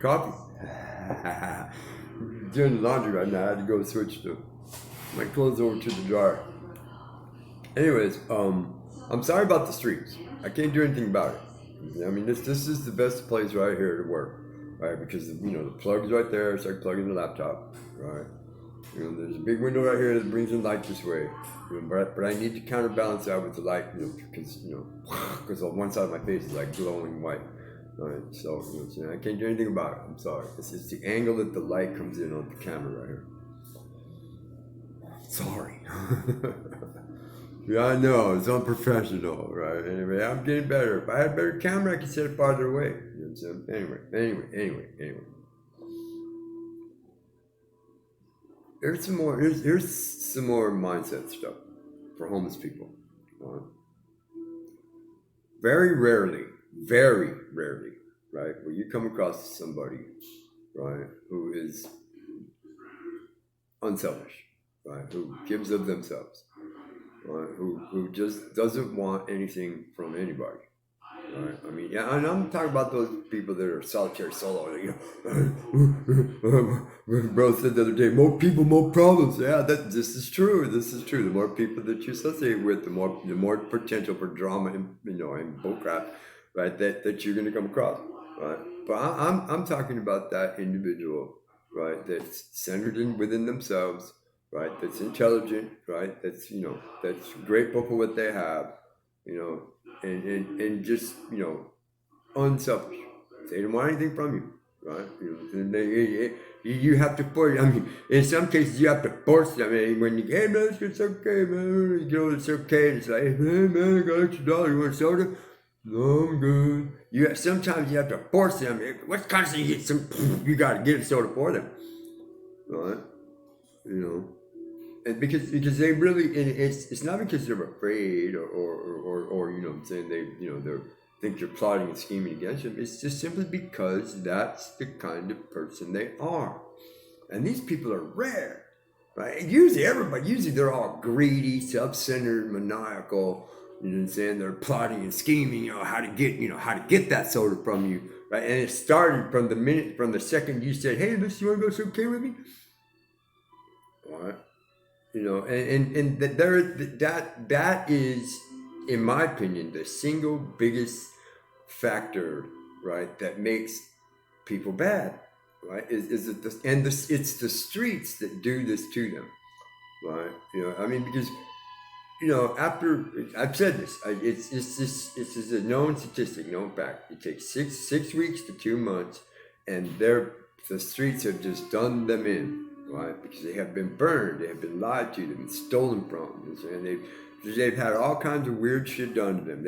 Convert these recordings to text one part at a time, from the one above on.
Coffee. Doing the laundry right now. I had to go switch my clothes over to the dryer. Anyways, I'm sorry about the streets. I can't do anything about it. I mean, this is the best place right here to work, right? Because the plug's right there. Start plugging the laptop, right? There's a big window right here that brings in light this way. But I need to counterbalance that with the light, because on one side of my face is like glowing white. Right, so I can't do anything about it. I'm sorry. It's the angle that the light comes in on the camera right here. Sorry. Yeah, I know it's unprofessional, right? Anyway, I'm getting better. If I had a better camera, I could set it farther away. You know what I'm saying? Anyway. Here's some more mindset stuff for homeless people. Right? Very rarely, right, will you come across somebody, right, who is unselfish, right, who gives of themselves, right, who just doesn't want anything from anybody. Right. I mean, yeah, and I'm talking about those people that are solitary solo. Bro said the other day, more people, more problems. Yeah, this is true. This is true. The more people that you associate with, the more potential for drama and bullcrap, right? That you're going to come across, right? But I'm talking about that individual, right? That's centered within themselves, right? That's intelligent, right? That's grateful for what they have, and just unselfish. They don't want anything from you, right? You have to force. I mean, in some cases you have to force them. I mean, when hey man, it's okay, man. It's okay. It's like, hey man, I got $2. You want a soda? No, I'm good. Sometimes you have to force them. What kind of thing you got to get a soda for them, right? And because they really, and it's not because they're afraid or what I'm saying, they think you're plotting and scheming against them. It's just simply because that's the kind of person they are, and these people are rare, right? And usually they're all greedy, self-centered, maniacal. You know what I'm saying? They're plotting and scheming, how to get that soda from you, right? And it started from the second you said, "Hey, listen, you want to go some with me?" All right. That is, in my opinion, the single biggest factor, right, that makes people bad, right? It's the streets that do this to them, right? I mean, because after I've said this, it's a known statistic, known fact. It takes six weeks to 2 months, and the streets have just done them in. Right, because they have been burned, they have been lied to, they've been stolen from, and they've had all kinds of weird shit done to them.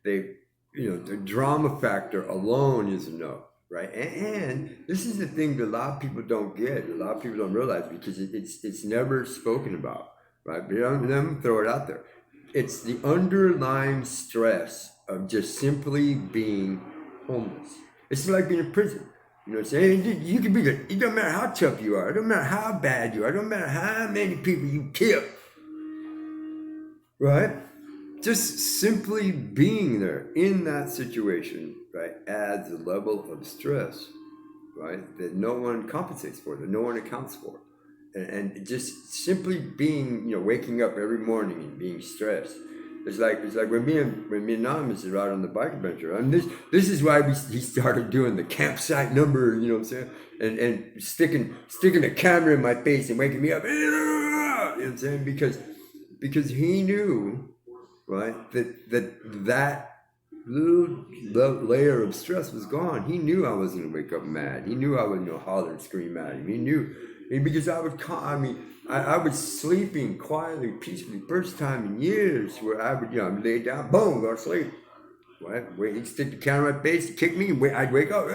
The drama factor alone is enough, right? And this is the thing that a lot of people don't get, a lot of people don't realize, because it's never spoken about, right? But I'm gonna throw it out there. It's the underlying stress of just simply being homeless. It's like being in prison. You know what I'm saying? You can be good. It doesn't matter how tough you are. It doesn't matter how bad you are. It doesn't matter how many people you kill. Right? Just simply being there in that situation, right, adds a level of stress, right, that no one compensates for, that no one accounts for. And just simply being, waking up every morning and being stressed. It's like when me and Anonymous is out on the bike adventure. And this is why he started doing the campsite number, you know what I'm saying? And sticking the camera in my face and waking me up. You know what I'm saying? Because he knew, right, that little layer of stress was gone. He knew I wasn't gonna wake up mad. He knew I wouldn't holler and scream at him. He knew, because I was sleeping quietly, peacefully, first time in years, where I would, lay down, boom, go to sleep. Right? Wait, he'd stick the camera in my face, kick me, and I'd wake up,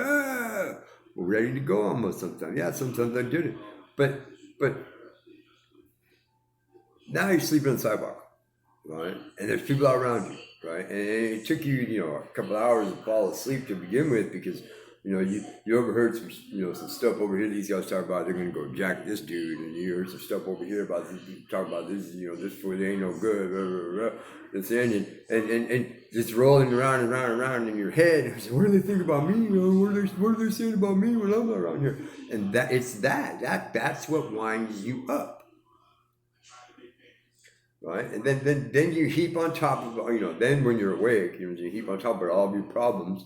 ready to go almost sometimes. Yeah, sometimes I did it. But now you're sleeping on the sidewalk, right? And there's people out around you, right? And it took you, a couple hours to fall asleep to begin with, because you overheard some stuff over here. These guys talk about they're gonna go jack this dude, and you heard some stuff over here about this, talk about this, this fool, they ain't no good, blah, blah, blah. And just rolling around and around and around in your head. And say, what do they think about me? What are they saying about me when I'm not around here? And that's what winds you up, right? And then you heap on top of then when you're awake, you heap on top of all of your problems.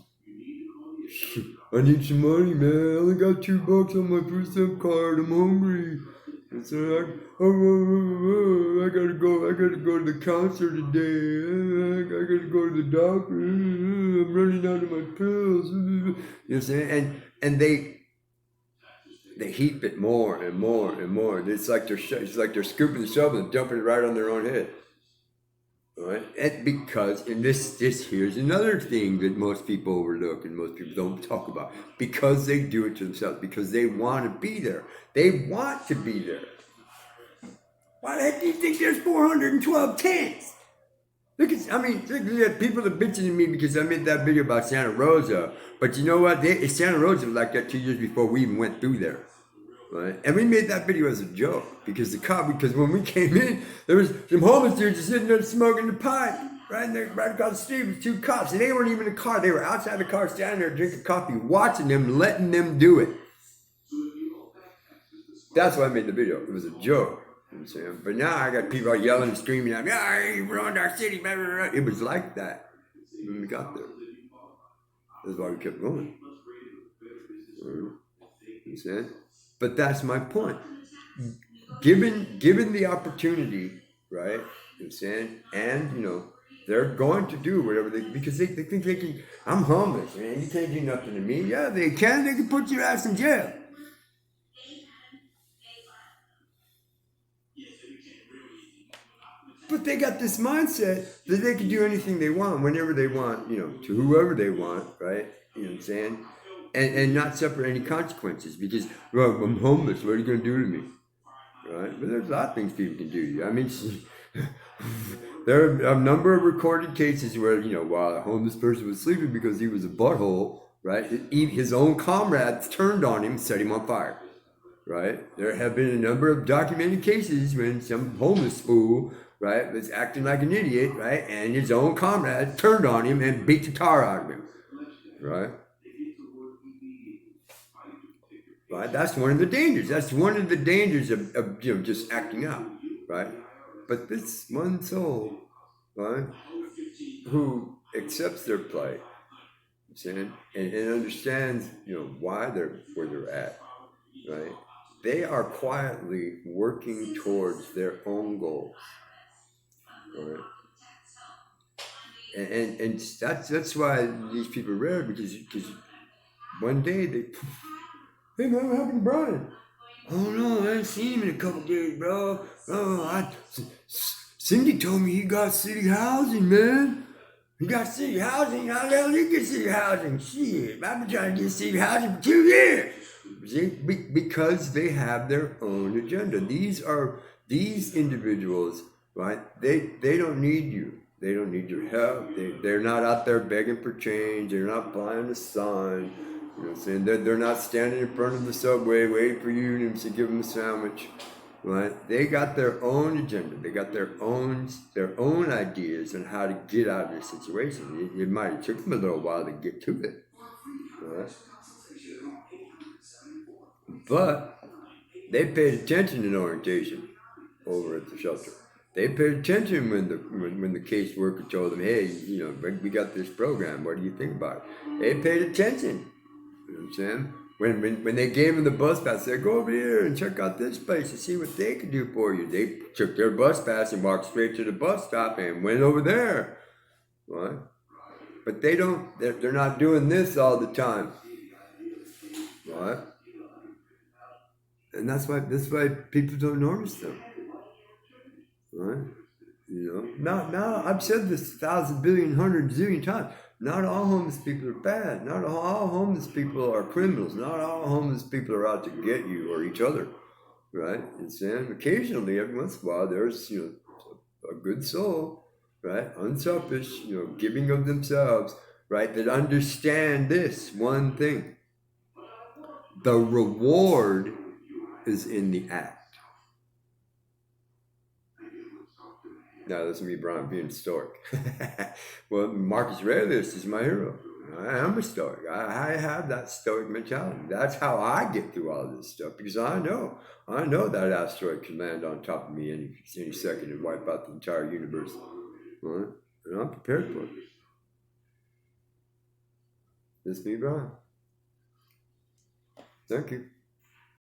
I need some money, man. I only got $2 on my food stamp card. I'm hungry. And so I gotta go. I gotta go to the counselor today. I gotta go to the doctor. I'm running out of my pills. You know what I'm saying? And they heap it more and more and more. It's like they're scooping the shovel and dumping it right on their own head. Right? And this here's another thing that most people overlook and most people don't talk about, because they do it to themselves, because they want to be there. They want to be there. Why the heck do you think there's 412 tents? Look at people that bitching to me because I made that video about Santa Rosa. But you know what? Santa Rosa was like that 2 years before we even went through there. Right? And we made that video as a joke because when we came in, there was some homeless dudes just sitting there smoking the pipe right across the street with 2 cops, and they weren't even in the car. They were outside the car, standing there drinking coffee, watching them, letting them do it. That's why I made the video. It was a joke. You know what I'm saying? But now I got people yelling and screaming at me, you ruined our city, blah, blah, blah. It was like that when we got there. That's why we kept going. You know what I'm saying? But that's my point. Given the opportunity, right? You know what I'm saying? And, they're going to do whatever because they think they can. I'm homeless, man. You can't do nothing to me. Yeah, they can. They can put your ass in jail. But they got this mindset that they can do anything they want, whenever they want, to whoever they want, right? You know what I'm saying? And not suffer any consequences because, well, I'm homeless. What are you going to do to me? Right? But there's a lot of things people can do. I mean, there are a number of recorded cases where, while a homeless person was sleeping because he was a butthole, right? His own comrades turned on him and set him on fire, right? There have been a number of documented cases when some homeless fool, right, was acting like an idiot, right? And his own comrades turned on him and beat the tar out of him, right? Right? That's one of the dangers. That's one of the dangers of just acting out, right? But this one soul, right, who accepts their plight, and understands, why they're where they're at, right? They are quietly working towards their own goals, right? And that's why these people are rare because one day they. Hey man, what happened to Brian? Oh no, I ain't seen him in a couple days, bro. Cindy told me he got city housing, man. He got city housing. How the hell did he get city housing? Shit, I've been trying to get city housing for 2 years. See? Because they have their own agenda. These individuals, right? They don't need you. They don't need your help. They're not out there begging for change. They're not buying the sign. You know what I'm saying? They're not standing in front of the subway waiting for you to give them a sandwich, right? They got their own agenda. They got their own ideas on how to get out of this situation. It might have took them a little while to get to it, right? But they paid attention in orientation over at the shelter. They paid attention when the caseworker told them, hey, we got this program. What do you think about it? They paid attention. You know what I'm saying? When they gave them the bus pass, they said, go over here and check out this place and see what they can do for you. They took their bus pass and walked straight to the bus stop and went over there. Right? But they're not doing this all the time. Right? And that's why people don't notice them. Right? Now I've said this 1,000 billion, 100 zillion times. Not all homeless people are bad. Not all homeless people are criminals. Not all homeless people are out to get you or each other, right? And occasionally, every once in a while, there's a good soul, right? Unselfish, giving of themselves, right? That understand this one thing: the reward is in the act. No, that's me, Brian, being stoic. Well, Marcus Aurelius is my hero. I am a stoic. I have that stoic mentality. That's how I get through all this stuff because I know that asteroid can land on top of me any second and wipe out the entire universe. Right? And I'm prepared for it. That's me, Brian. Thank you.